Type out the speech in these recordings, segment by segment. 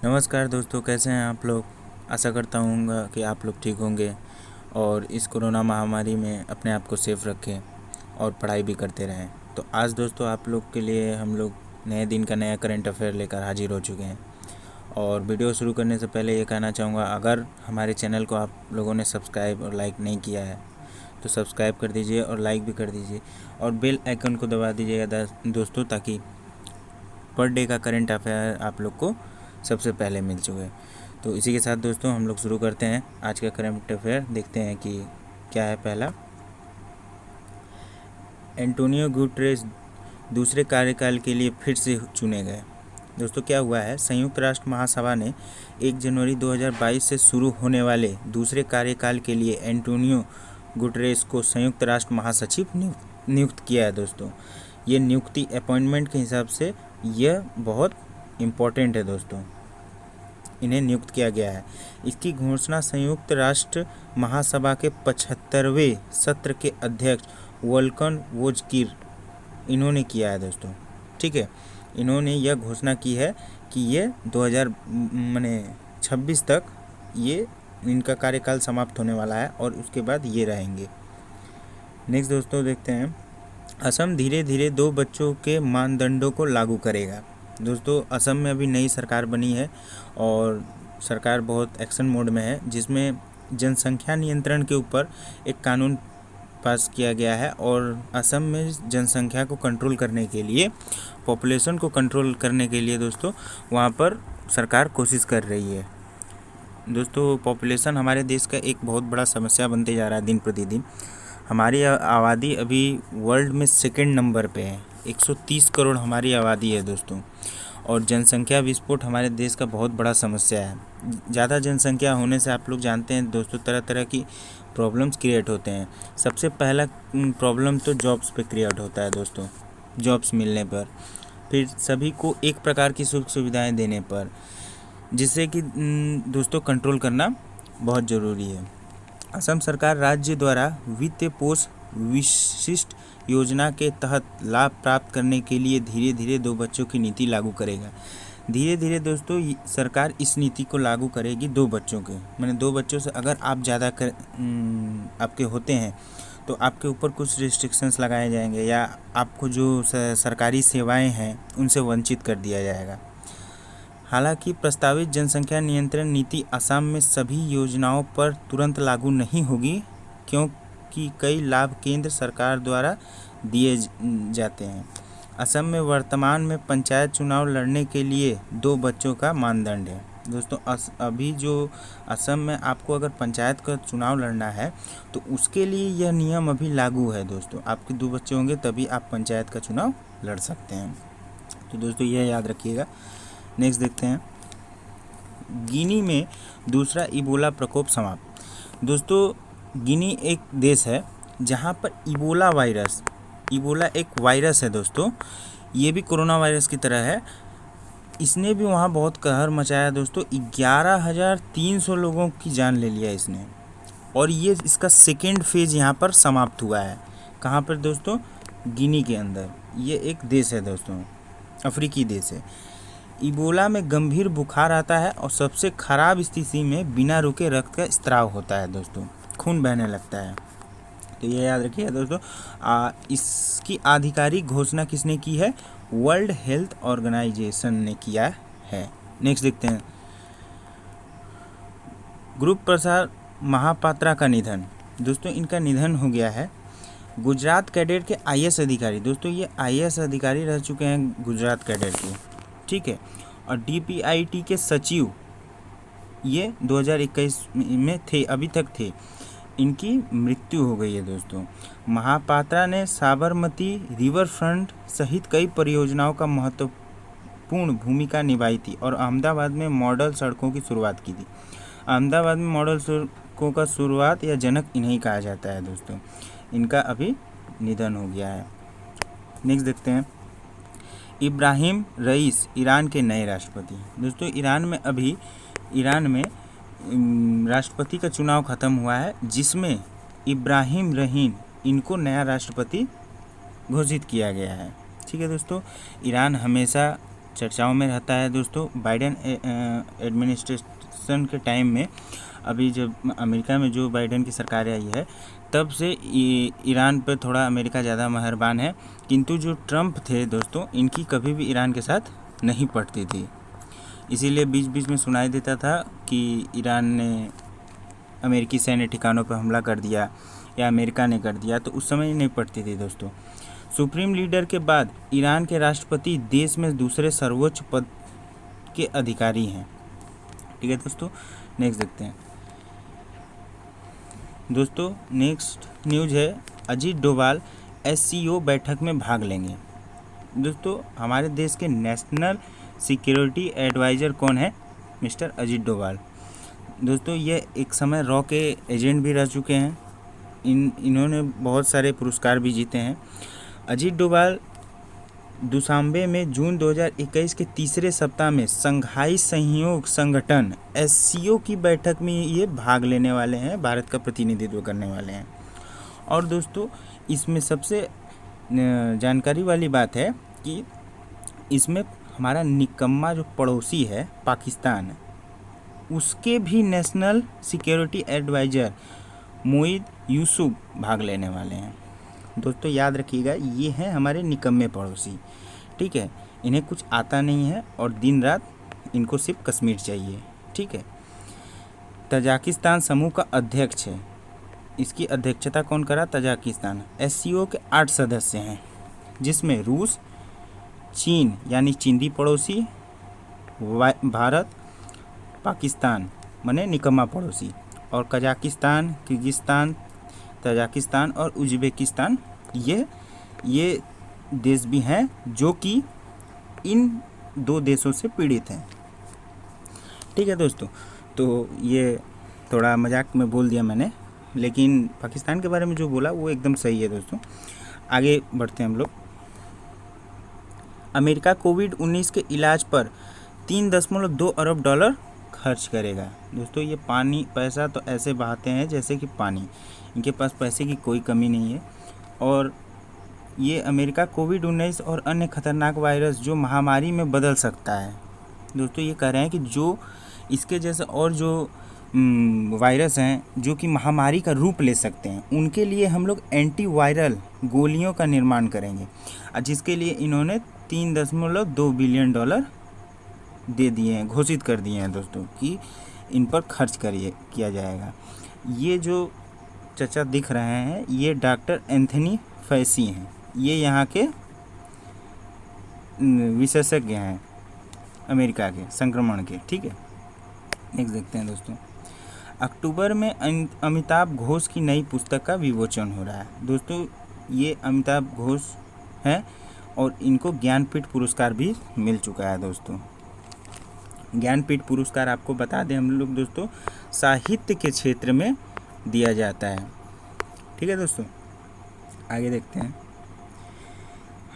नमस्कार दोस्तों, कैसे हैं आप लोग। आशा करता हूँ कि आप लोग ठीक होंगे और इस कोरोना महामारी में अपने आप को सेफ रखें और पढ़ाई भी करते रहें। तो आज दोस्तों आप लोग के लिए हम लोग नए दिन का नया करंट अफेयर लेकर हाजिर हो चुके हैं। और वीडियो शुरू करने से पहले ये कहना चाहूँगा, अगर हमारे चैनल को आप लोगों ने सब्सक्राइब और लाइक नहीं किया है तो सब्सक्राइब कर दीजिए और लाइक भी कर दीजिए और बेल आइकन को दबा दीजिएगा दोस्तों, ताकि पर डे का करंट अफेयर आप लोग को सबसे पहले मिल चुके। तो इसी के साथ दोस्तों हम लोग शुरू करते हैं आज का करंट अफेयर। देखते हैं कि क्या है। पहला, एंटोनियो गुटेरेस दूसरे कार्यकाल के लिए फिर से चुने गए। दोस्तों क्या हुआ है, संयुक्त राष्ट्र महासभा ने 1 जनवरी 2022 से शुरू होने वाले दूसरे कार्यकाल के लिए एंटोनियो गुटेरेस को संयुक्त राष्ट्र महासचिव नियुक्त किया है। दोस्तों ये नियुक्ति अपॉइंटमेंट के हिसाब से यह बहुत इम्पोर्टेंट है। दोस्तों इन्हें नियुक्त किया गया है। इसकी घोषणा संयुक्त राष्ट्र महासभा के 75वें सत्र के अध्यक्ष वोल्कन वोजकिर इन्होंने किया है। दोस्तों ठीक है, इन्होंने यह घोषणा की है कि ये 2026 तक ये इनका कार्यकाल समाप्त होने वाला है और उसके बाद ये रहेंगे। नेक्स्ट दोस्तों देखते हैं, असम धीरे धीरे 2 बच्चों के मानदंडों को लागू करेगा। दोस्तों असम में अभी नई सरकार बनी है और सरकार बहुत एक्शन मोड में है, जिसमें जनसंख्या नियंत्रण के ऊपर एक कानून पास किया गया है। और असम में जनसंख्या को कंट्रोल करने के लिए, पॉपुलेशन को कंट्रोल करने के लिए दोस्तों वहाँ पर सरकार कोशिश कर रही है। दोस्तों पॉपुलेशन हमारे देश का एक बहुत बड़ा समस्या बनते जा रहा है दिन प्रतिदिन। हमारी आबादी अभी वर्ल्ड में सेकंड नंबर पे है, 130 करोड़ हमारी आबादी है दोस्तों। और जनसंख्या विस्फोट हमारे देश का बहुत बड़ा समस्या है। ज़्यादा जनसंख्या होने से आप लोग जानते हैं दोस्तों तरह तरह की प्रॉब्लम्स क्रिएट होते हैं। सबसे पहला प्रॉब्लम तो जॉब्स पे क्रिएट होता है दोस्तों, जॉब्स मिलने पर, फिर सभी को एक प्रकार की सुख सुविधाएँ देने पर, जिससे कि दोस्तों कंट्रोल करना बहुत ज़रूरी है। असम सरकार राज्य द्वारा वित्त पोष विशिष्ट योजना के तहत लाभ प्राप्त करने के लिए धीरे धीरे 2 बच्चों की नीति लागू करेगा। धीरे धीरे दोस्तों सरकार इस नीति को लागू करेगी 2 बच्चों के, मैंने 2 बच्चों से अगर आप ज़्यादा आपके होते हैं तो आपके ऊपर कुछ रिस्ट्रिक्शंस लगाए जाएंगे या आपको जो सरकारी सेवाएं हैं उनसे वंचित कर दिया जाएगा। हालांकि प्रस्तावित जनसंख्या नियंत्रण नीति असम में सभी योजनाओं पर तुरंत लागू नहीं होगी, क्योंकि कई लाभ केंद्र सरकार द्वारा दिए जाते हैं। असम में वर्तमान में पंचायत चुनाव लड़ने के लिए 2 बच्चों का मानदंड है। दोस्तों अभी जो असम में आपको अगर पंचायत का चुनाव लड़ना है तो उसके लिए यह नियम अभी लागू है। दोस्तों आपके 2 बच्चे होंगे तभी आप पंचायत का चुनाव लड़ सकते हैं, तो दोस्तों यह याद रखिएगा। नेक्स्ट देखते हैं, गिनी में दूसरा इबोला प्रकोप समाप्त। दोस्तों गिनी एक देश है जहां पर इबोला एक वायरस है दोस्तों, ये भी कोरोना वायरस की तरह है। इसने भी वहां बहुत कहर मचाया दोस्तों, 11,300 लोगों की जान ले लिया इसने। और ये इसका सेकेंड फेज यहाँ पर समाप्त हुआ है। कहाँ पर दोस्तों? गिनी के अंदर। ये एक देश है दोस्तों, अफ्रीकी देश है। इबोला में गंभीर बुखार आता है और सबसे खराब स्थिति में बिना रुके रक्त का स्त्राव होता है दोस्तों, खून बहने लगता है। तो ये याद रखिए दोस्तों। इसकी आधिकारिक घोषणा किसने की है? वर्ल्ड हेल्थ ऑर्गेनाइजेशन ने किया है। नेक्स्ट देखते हैं, गुरु प्रसाद महापात्रा का निधन। दोस्तों इनका निधन हो गया है। गुजरात कैडेट के आईएएस अधिकारी, दोस्तों ये आईएएस अधिकारी रह चुके हैं गुजरात कैडेट के, ठीक है। और डीपीआईटी के सचिव ये 2021 में थे, अभी तक थे। इनकी मृत्यु हो गई है दोस्तों। महापात्रा ने साबरमती रिवर फ्रंट सहित कई परियोजनाओं का महत्वपूर्ण भूमिका निभाई थी और अहमदाबाद में मॉडल सड़कों की शुरुआत की थी। अहमदाबाद में मॉडल सड़कों का शुरुआत या जनक इन्हें कहा जाता है दोस्तों। इनका अभी निधन हो गया है। नेक्स्ट देखते हैं, इब्राहिम रईस ईरान के नए राष्ट्रपति। दोस्तों ईरान में राष्ट्रपति का चुनाव ख़त्म हुआ है, जिसमें इब्राहिम रहीन इनको नया राष्ट्रपति घोषित किया गया है। ठीक है दोस्तों, ईरान हमेशा चर्चाओं में रहता है दोस्तों। बाइडेन एडमिनिस्ट्रेशन के टाइम में, अभी जब अमेरिका में जो बाइडेन की सरकार आई है, तब से ईरान पर थोड़ा अमेरिका ज़्यादा मेहरबान है। किंतु जो ट्रंप थे दोस्तों, इनकी कभी भी ईरान के साथ नहीं पड़ती थी। इसीलिए बीच बीच में सुनाई देता था कि ईरान ने अमेरिकी सैन्य ठिकानों पर हमला कर दिया या अमेरिका ने कर दिया, तो उस समय नहीं पड़ती थी दोस्तों। सुप्रीम लीडर के बाद ईरान के राष्ट्रपति देश में दूसरे सर्वोच्च पद के अधिकारी हैं। ठीक है दोस्तों, नेक्स्ट देखते हैं दोस्तों। नेक्स्ट न्यूज़ है, अजीत डोभाल SCO बैठक में भाग लेंगे। दोस्तों, हमारे देश के नेशनल सिक्योरिटी एडवाइज़र कौन है? मिस्टर अजीत डोभाल। दोस्तों, ये एक समय रॉ के एजेंट भी रह चुके हैं। इन्होंने बहुत सारे पुरस्कार भी जीते हैं। अजीत डोभाल दुशांबे में जून 2021 के तीसरे सप्ताह में संघाई सहयोग संगठन SCO की बैठक में ये भाग लेने वाले हैं, भारत का प्रतिनिधित्व करने वाले हैं। और दोस्तों, इसमें सबसे जानकारी वाली बात है कि इसमें हमारा निकम्मा जो पड़ोसी है पाकिस्तान, उसके भी national security adviser Moeed Yusuf भाग लेने वाले हैं। दोस्तों, याद रखिएगा, ये हैं हमारे निकम्मे पड़ोसी। ठीक है, इन्हें कुछ आता नहीं है और दिन रात इनको सिर्फ कश्मीर चाहिए। ठीक है। तजाकिस्तान समूह का अध्यक्ष है, इसकी अध्यक्षता कौन करा? तजाकिस्तान। SCO के 8 सदस्य हैं, जिसमें रूस, चीन यानी चीनी पड़ोसी, भारत, पाकिस्तान माने निकम्मा पड़ोसी, और कजाकिस्तान, किर्गिस्तान, तजाकिस्तान और उज्बेकिस्तान, ये देश भी हैं जो कि इन 2 देशों से पीड़ित हैं। ठीक है दोस्तों, तो ये थोड़ा मजाक में बोल दिया मैंने, लेकिन पाकिस्तान के बारे में जो बोला वो एकदम सही है दोस्तों। आगे बढ़ते हैं हम लोग। अमेरिका कोविड-19 के इलाज पर 3.2 अरब डॉलर खर्च करेगा। दोस्तों, ये पैसा तो ऐसे बहाते हैं जैसे कि पानी, इनके पास पैसे की कोई कमी नहीं है। और ये अमेरिका कोविड-19 और अन्य खतरनाक वायरस जो महामारी में बदल सकता है। दोस्तों, ये कह रहे हैं कि जो इसके जैसे और जो वायरस हैं जो कि महामारी का रूप ले सकते हैं, उनके लिए हम लोग एंटीवायरल गोलियों का निर्माण करेंगे, और जिसके लिए इन्होंने 3.2 बिलियन डॉलर दे दिए हैं, घोषित कर दिए हैं दोस्तों कि इन पर खर्च किया जाएगा। ये जो चचा दिख रहे हैं, ये डॉक्टर एंथनी फैसी हैं, ये यहाँ के विशेषज्ञ हैं अमेरिका के संक्रमण के। ठीक है, नेक्स्ट देखते हैं दोस्तों। अक्टूबर में अमिताभ घोष की नई पुस्तक का विमोचन हो रहा है। दोस्तों, ये अमिताभ घोष हैं और इनको ज्ञानपीठ पुरस्कार भी मिल चुका है दोस्तों। ज्ञानपीठ पुरस्कार आपको बता दें हम लोग दोस्तों, साहित्य के क्षेत्र में दिया जाता है। ठीक है दोस्तों, आगे देखते हैं।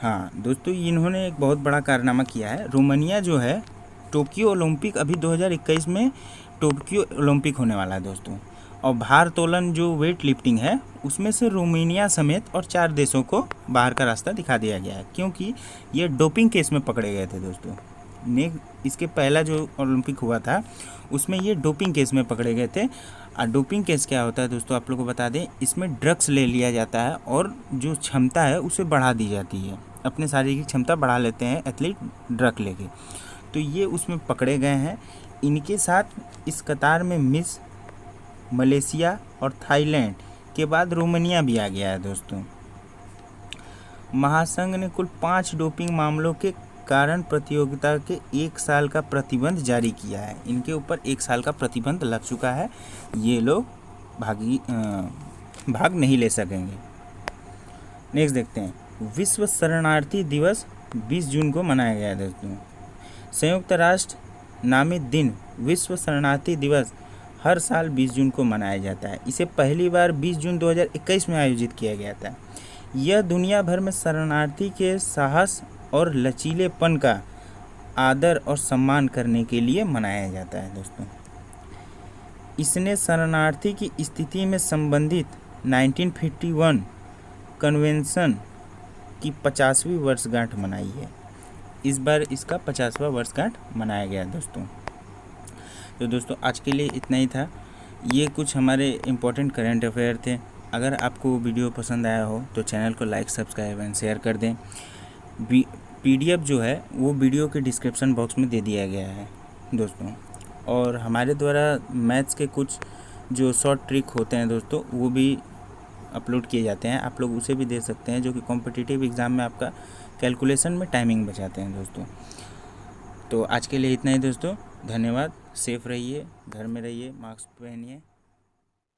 हाँ दोस्तों, इन्होंने एक बहुत बड़ा कारनामा किया है। रोमानिया जो है, टोक्यो ओलंपिक अभी 2021 में टोक्यो ओलंपिक होने वाला है दोस्तों, और भारोत्तोलन जो वेट लिफ्टिंग है, उसमें से रोमानिया समेत और 4 देशों को बाहर का रास्ता दिखा दिया गया है, क्योंकि ये डोपिंग केस में पकड़े गए थे दोस्तों। इसके पहला जो ओलंपिक हुआ था उसमें ये डोपिंग केस में पकड़े गए थे। और डोपिंग केस क्या होता है दोस्तों, आप लोगों को बता दें, इसमें ड्रग्स ले लिया जाता है और जो क्षमता है उसे बढ़ा दी जाती है, अपने शारीरिक क्षमता बढ़ा लेते हैं एथलीट ड्रग लेके। तो ये उसमें पकड़े गए हैं। इनके साथ इस कतार में मिस मलेशिया और थाईलैंड के बाद रोमानिया भी आ गया है दोस्तों। महासंघ ने कुल 5 डोपिंग मामलों के कारण प्रतियोगिता के 1 साल का प्रतिबंध जारी किया है। इनके ऊपर 1 साल का प्रतिबंध लग चुका है, ये लोग भाग नहीं ले सकेंगे। नेक्स्ट देखते हैं। विश्व शरणार्थी दिवस 20 जून को मनाया गया है दोस्तों। संयुक्त राष्ट्र नामित दिन विश्व शरणार्थी दिवस हर साल 20 जून को मनाया जाता है। इसे पहली बार 20 जून 2021 में आयोजित किया गया था। यह दुनिया भर में शरणार्थी के साहस और लचीलेपन का आदर और सम्मान करने के लिए मनाया जाता है दोस्तों। इसने शरणार्थी की स्थिति में संबंधित 1951 कन्वेंशन की 50वीं वर्षगांठ मनाई है। इस बार इसका 50वां वर्षगांठ मनाया गया दोस्तों। तो दोस्तों आज के लिए इतना ही था। ये कुछ हमारे इम्पोर्टेंट करंट अफेयर थे। अगर आपको वीडियो पसंद आया हो तो चैनल को लाइक, सब्सक्राइब एंड शेयर कर दें। PDF जो है वो वीडियो के डिस्क्रिप्शन बॉक्स में दे दिया गया है दोस्तों। और हमारे द्वारा मैथ्स के कुछ जो शॉर्ट ट्रिक होते हैं दोस्तों वो भी अपलोड किए जाते हैं, आप लोग उसे भी दे सकते हैं, जो कि कॉम्पिटिटिव एग्ज़ाम में आपका कैलकुलेशन में टाइमिंग बचाते हैं दोस्तों। तो आज के लिए इतना ही दोस्तों, धन्यवाद। सेफ रहिए, घर में रहिए, मास्क पहनिए।